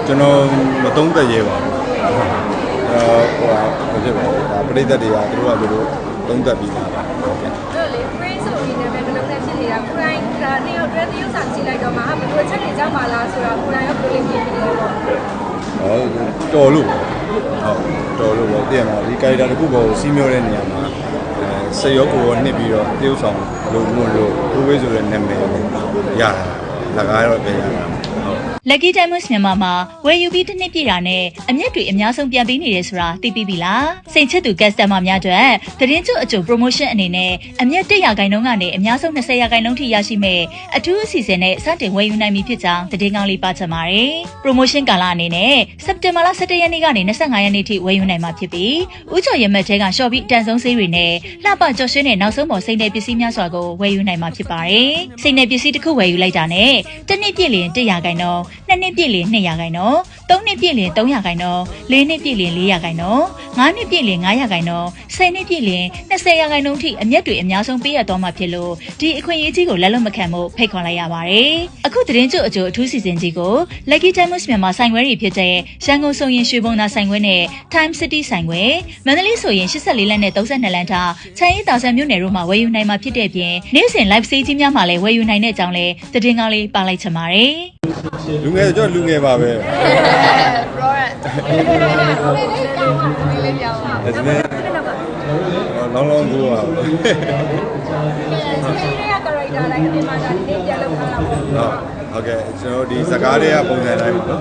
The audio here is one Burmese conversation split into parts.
ကျွန်တော်မသုံးသက်ရဲပါဘူးဟိုဘာဖြစ်ပါလဲဒါပရိသတ်တွေကသူတို့ကသူတို့သုံးသက်ပြီးတာပါဟုတ်ကဲ့အဲ့လေ phrase ဆိုရင်လည်းဘယ်လိုလဲဖြစ်နေတာကိုယ်တိုင်ဒါနေတော့တရုပ်ဆောင်ကြည့်လိုက်တော့မှဘယ်လိုချက်နေကြပါလားဆိုတော့ကိုယ်တိုင်ရောကိုယ်လေးပြင်ပြီးတော့ဟုတ်တော်လို့ဟုတ်တော်လို့ပေါ့တည်ရမှာဒီ character တစ်ခုပေါ်ကိုစီးမျောတဲ့နေရာမှာစိတ်ရောကိုယ်ရောနှစ်ပြီးတော့တရုပ်ဆောင်လို့ကိုဝေးဆိုတဲ့နာမည်ရတာလကားတော့ပြန်ရတာLucky Diamonds မြန်မာမှာဝယ်ယူပြီးတစ်နှစ်ပြည့်တာနဲ့အမြတ်တွေအများဆုံးပြန်ပေးနေတယ်ဆိုတာသိပြီးပြီလားစိတ်ချစ်သူ customer များအတွက်သတင်းကျုပ်အကျိုး promotion အနေနဲ့အမြတ်100%ကနေအများဆုံး20%ထိရရှိမဲ့အထူးအစီအစဉ်နဲ့စတင်ဝယ်ယူနိုင်ပြီဖြစ်ကြောင်းသတင်းကောင်းလေးပါချင်ပါတယ် promotion ကာလအနေနဲ့စက်တင်ဘာလ17ရက်နေ့ကနေ25ရက်နေ့ထိဝယ်ယူနိုင်မှာဖြစ်ပြီးဥကျော်ရမတ်ထဲကရှော့ပြီးအတန်ဆုံးဆေးတွေနဲ့လှပကြော်ရွှင်တဲ့နောက်ဆုံးပေါ်စိတ်နယ်ပစ္စည်းများစွာကိုဝယ်ယူနိုင်မှာဖြစ်ပါတယ်စိတ်နယ်ပစ္စည်းတစ်ခုဝယ်ယူလိုက်တာနဲ့တစ်နှစ်ပြည့်လျင်100%နှစ်နှစ်ပြည့်လျင်2%သုံးနှစ်ပြည့်လျင်3%လေးနှစ်ပြည့်လျင်4%ငါးနှစ်ပြည့်လျင်9%10နှစ်ပြည့်လျင်20%ထိအမြတ်တွေအများဆုံးပေးရတော့မှာဖြစ်လို့ဒီအခွင့်အရေးကြီးကိုလက်လွတ်မခံဖို့ဖိတ်ခေါ်လိုက်ရပါတယ်အခုသတင်းကျုပ်အကျိုးအထူးစီစဉ်ကြီးကို Lucky Diamonds မြန်မာဆိုင်ခွဲတွေဖြစ်တဲ့ရန်ကုန်ဆိုရင်ရွှေဘုံသာဆိုင်ခွဲနဲ့ Time City ဆိုင်ခွဲမန္တလေးဆိုရင်84လမ်းနဲ့32လမ်းထားချမ်းရီတာဆန်မြို့နယ်တို့မှာဝယ်ယူနိုင်မှာဖြစ်တဲ့ပြင်နေ့စဉ် live stage ကြီးများမှာလည်းဝယ်ယူနိုင်တဲ့အကြောင်းလည်းသတင်းကောင်းလေးပါလိုက်ချင်ပါတယ်လူငယ်ကျွန်တော်လူငယ်ပါပဲလောင်းကူပါဟုတ်ကဲ့ကျွန်တော်ဒီစကားတွေကပုံစံတိုင်းပေါ့နော်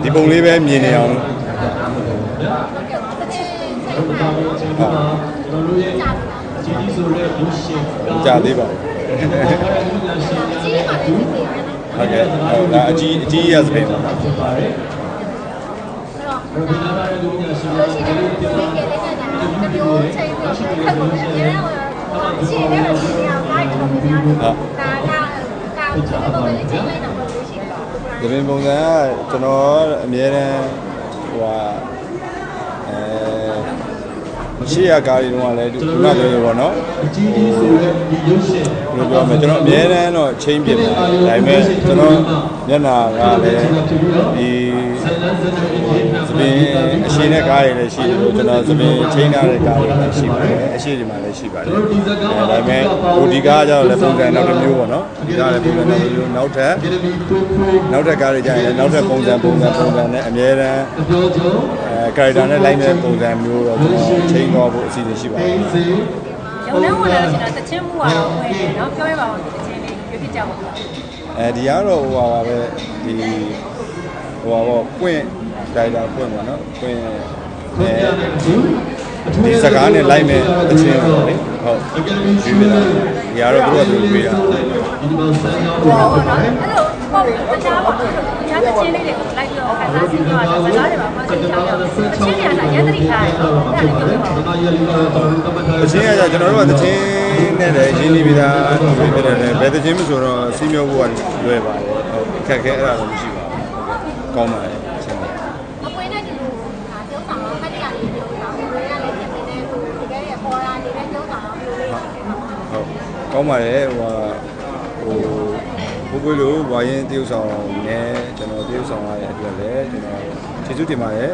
ဒီပုံလေးပဲမြင်နေအောင်ကြာသေးပါဟုတ်ကဲ့ဒါအကြီးရစပင်းပါဒီပင်ပုံစံကကျွန်တော်အများတန်းဟိုရှေ့ရကားတွေတော့လည်းဒီမှာပြောရပါတော့ဘယ်လိုပြောမလဲကျွန်တော်အများတန်းတော့ချင်းပြစ်တယ်ဒါပေမဲ့ကျွန်တော်မျက်နှာကလည်းဒီစပင်းအရှိတဲ့ကားတွေလည်းရှိတယ်လို့ကျွန်တော်စပင်းချင်းထားတဲ့ကားတွေလည်းရှိပါတယ်အရှိတွေမှာလည်းရှိပါတယ်ဒါပေမဲ့ဒီကားကျတော့လည်းပုံစံနောက်တစ်မျိုးပေါ့နော်ဒီကားလည်းပုံစံနောက်တစ်မျိုးနောက်ထပ်ကားတွေကျရင်လည်းနောက်ထပ်ပုံစံနဲ့အများတန်းcharacter နဲ့ line နဲ့ပုံစံမျိုးတော့ကျွန်တော်ချိန်သွားဖို့အစီအစဉ်ရှိပါတယ်ရုံနဲ့ဝင်လာတော့တချင်းမှုကတော့ဝင်တယ်เนาะပြောရပါဦးတချင်းလေးရွေးပြကြပါဦးဒီကတော့ဟိုပါပဲဒီဟိုပါပေါ့ပွင့်တိုင်တာပွင့်ပါเนาะပွင့်ဒီစကားနဲ့ line နဲ့တချင်းပေါ့လေဟုတ်ရွေးပြတာဒီကတော့သူတို့ကရွေးတာဟုတ်နော်အဲ့လိုပေါ့တခြားပါတခြားတချင်းလေးတွေကိုလိုက်ပြီးတော့ခန်းစားစီးပြောတာစကားတွေပါမှဆက်ချောင်းတော့တချင်းတွေကရန်တတိထားတယ်နော်အဲ့ဒါလည်းပြောပြပါဦးတချင်းကကျွန်တော်တို့ကတချင်းနဲ့လည်းရင်းနှီးပြီးသားဖြစ်တယ်လေဘယ်တချင်းမဆိုတော့စီးမျောဖို့ကလွယ်ပါတယ်ဟုတ်ခက်ခဲအဲ့ဒါတော့မရှိပါဘူးကောင်းပါတယ်ချင်းပါအပွင့်နဲ့ဒီလိုဟာကျုံးဆောင်တော့ခက်တရားလေးပြောတာဘယ်ရလဲဖြစ်နေတဲ့ကိုတကယ်ရပေါ်လာနေတဲ့ကျုံးဆောင်တော့မျိုးလေးဟုတ်ကောင်းပါတယ်ဟိုဘိုးလိုဝါရင်တရုပ်ဆောင်နဲ့ကျွန်တော်တရုပ်ဆောင်ရတဲ့အတွက်လည်းကျွန်တော်ကျေးဇူးတင်ပါတယ်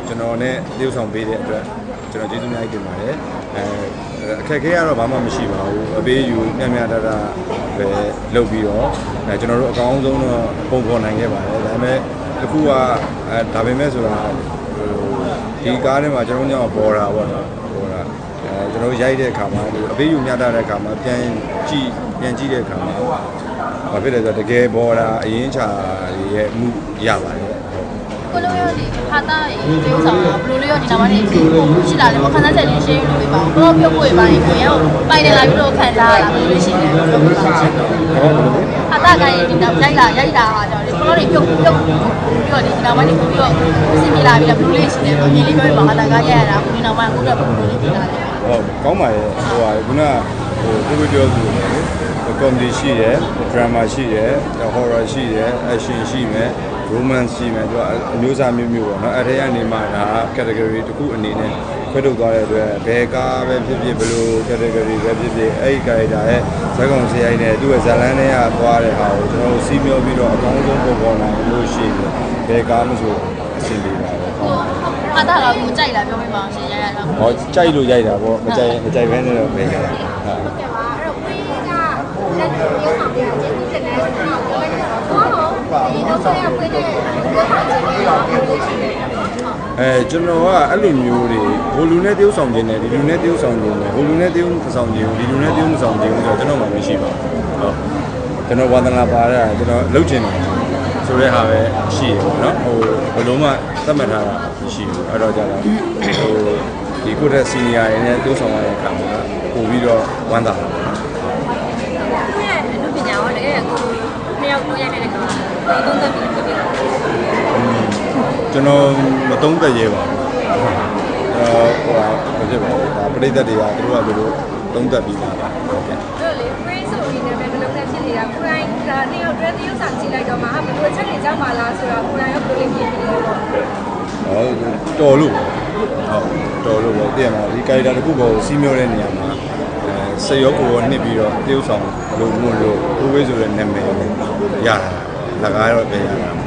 ကျွန်တော်နဲ့တရုပ်ဆောင်ပေးတဲ့အတွက်ကျွန်တော်ကျေးဇူးများတင်ပါတယ်အခက်အခဲကတော့ဘာမှမရှိပါဘူးအပေးယူမျှမျှတတပဲလုပ်ပြီးတော့ကျွန်တော်တို့အကောင်းဆုံးတော့ပုံဖော်နိုင်ခဲ့ပါတယ်ဒါပေမဲ့အခုကဒါပေမဲ့ဆိုတာဒီကားထဲမှာကျွန်တော်ညောပေါ်တာပေါ့နော်ပေါ်တာကျွန်တော်ရိုက်တဲ့အခါမှာအပေးယူမျှတတဲ့အခါမှာပြန်ကြည့်တဲ့အခါမှာဘာဖြစ်လဲဆိုတော့တကယ်ပေါ်တာအရင်ချာရဲ့မှုရပါတယ်ကိုလိုရောဒီခါသားရေကျိုးဆောင်ဘလိုလိုရောဒီနောက်ပိုင်းဒီရှိလာတယ်မခန်းစားချက်လေးရှင်းလို့ပြပါဦးတော့ပြုတ်ဖို့ပါရင်ကိုရောပိုင်တယ်လာပြီးတော့ခံစားရတာဘယ်လိုရှိလဲပြောပြပါဦးခါသားကရင်ဒီနောက်ရိုက်တာဟာကြောင့်ဒီကိုလိုတွေပြုတ်ပြီးတော့ဒီနောက်ပိုင်းဒီကိုပြီးတော့စီမီလာပြီးတော့ဘလိုလေးရှိတယ်ဒီလေးပြောပြပါခါသားကရိုက်ရတာကိုဒီနောက်ပိုင်းကိုတော့ဘလိုလေးပြင်လာတယ်ဟုတ်ကောင်းပါရဲ့ဟိုဟာခုနကိုပြောသူကွန်မဒီရှိတယ်ဒရာမာရှိတယ်ဟော်ရာရှိတယ်အက်ရှင်ရှိမယ်ရိုမန်ရှိမယ်သူကအမျိုးအစားမျိုးပေါ့နော်အဲ့ဒီကနေမှဒါ category တစ်ခုအနေနဲ့ ခွဲထုတ်သွားတဲ့အတွက်ဘယ်ကားပဲဖြစ်ဖြစ်ဘယ်လို category ပဲဖြစ်ဖြစ်အဲ့ဒီ character ရဲ့ဇာတ်ကောင်စရိုက်နဲ့သူ့ရဲ့ဇာတ်လမ်းတွေကသွားတဲ့ဟာကိုကျွန်တော်တို့စီးမျောပြီးတော့အကောင်းဆုံးပုံပေါ်လာလို့ရှိရင်ဘယ်ကားမှဆိုအဆင်ပြေပါပဲဖာတာကကိုကြိုက်လာပြောပြပါအောင်ရှင်ရရတော့ဟောကြိုက်လို့ရိုက်တာပေါ့မကြိုက်ဘဲနဲ့တော့ပဲကြတာဟုတ်ကဲ့ပါအဲ့တော့ဝင်းကလက်ရုပ်ဆောင်ပြကျေးဇူးတင်တယ်ဆိုတော့ပြောလိုက်တော့ဘောဒီတော့ဆက်ရဝင်းတဲ့ရုပ်ဆောင်ခြင်းလေးရောပြောလို့ရှိတယ်ကျွန်တော်ကအဲ့လိုမျိုးတွေဟိုလူနဲ့တယောက်ဆောင်ခြင်းနဲ့ဒီလူနဲ့တယောက်ဆောင်ခြင်းနဲ့ဟိုလူနဲ့တယောက်ဆောင်ခြင်းဒီလူနဲ့တယောက်ဆောင်ခြင်းဆိုတော့ကျွန်တော်မှမရှိပါဘူးဟုတ်ကျွန်တော်ဝါသနာပါတာကျွန်တော်လုပ်ခြင်းတယ်ဆိုတဲ့ဟာပဲရှိရပေါ့နော်ဟိုဘယ်လုံးမှသတ်မှတ်ထားတာမရှိဘူးအဲ့တော့ကြာတော့ဟိုဒီကိုတဲ့စီနီယာတွေနဲ့တယောက်ဆောင်ရတဲ့အခါမှာပို့ပြီးတော့ဝမ်းသာပါသူ့ရဲ့အမှုပညာရောတကယ်ကိုနှစ်ယောက်ကိုရိုက်နေတဲ့ကောင်ဒီသုံးသက်ပြီးဖြစ်တယ်ကျွန်တော်မသုံးသက်ရဲပါဘူးဟိုဟာမဖြစ်ပါဘူးဒါပရိသတ်တွေကသူတို့ကသူတို့သုံးသက်ပြီးသားပါဟုတ်ကဲ့အဲ့လေ free ဆိုပြီးလည်းဘယ်လိုလုပ်နေဖြစ်နေတာကိုယ်တိုင်ဒါနှစ်ယောက်တွဲသရုပ်ဆောင်ကြည့်လိုက်တော့မှဘယ်လိုချက်တွေကြောက်ပါလားဆိုတော့ကိုယ်တိုင်ရောဘယ်လိုလေးဖြစ်နေလဲပေါ့တော်လို့တော်လို့ပေါ့တည်ရမှာဒီ character တစ်ခုပေါ်စီးမျောတဲ့နေရာမှာစိတ်ရောကိုယ်ရောနှစ်ပြီးတော့တရုပ်ဆောင်လို့မလို့ကိုဝေးဆိုတဲ့နာမည်ရတာလကားတော့ပြန်ရတာ